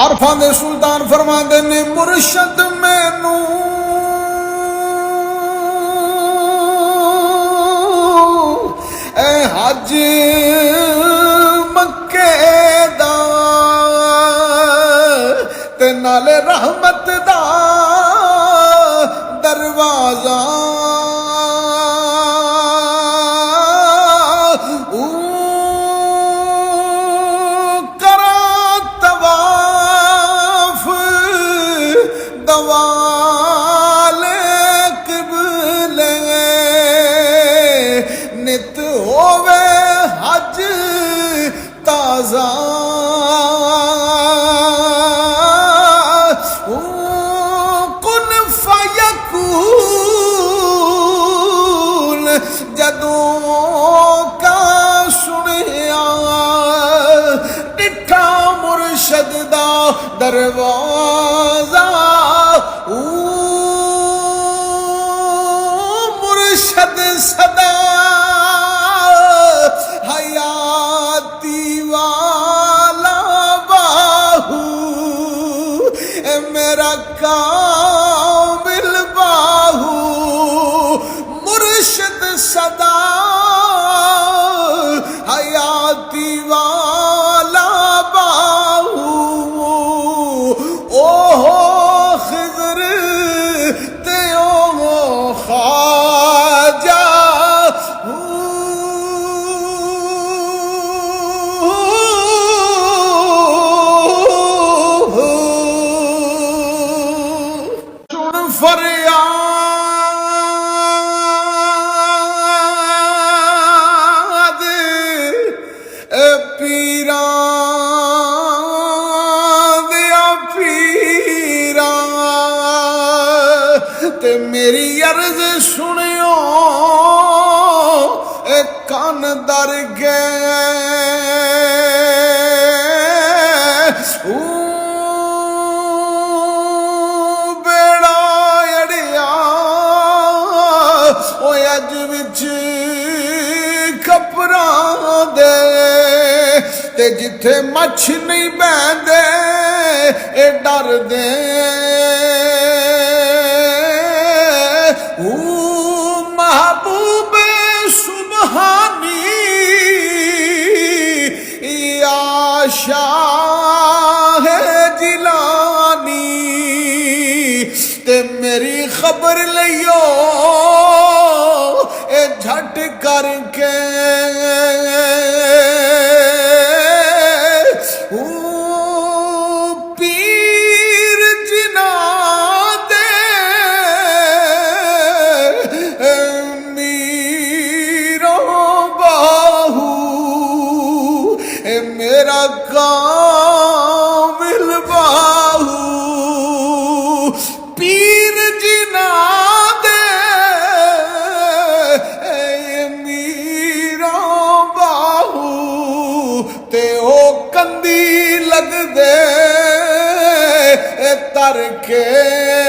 आरफां दे सुल्तान फरमाते ने मुर्शद मैनू हज मक्के दा ते नाले रहमत दा दरवाजा करा तवाफ दवाले किबले नित होवे हज ताजा कुन फयकून जदों का सुनिया डिठा मुर्शद दा दरवाजा मुर्शद सदा हयाती वाला बाहू मेरा कामिल बाहू मुर्शद सदा हयाती वाला बाहू ओहो खिज़र ते ओहो ख्वाजा फरियाद पीरा दिया पीरा ते मेरी अर्ज सुनियो कान दर गए अज विच खपरां दे ते जिथे मछ नहीं बहंदे ए डर दे महबूबे सुबहानी आशा है जिलानी ते मेरी खबर लियो झट करके पीर जिना दे मीरो बाहू मेरा कामिल बाहू पीर जिना कंदी लग दे तर के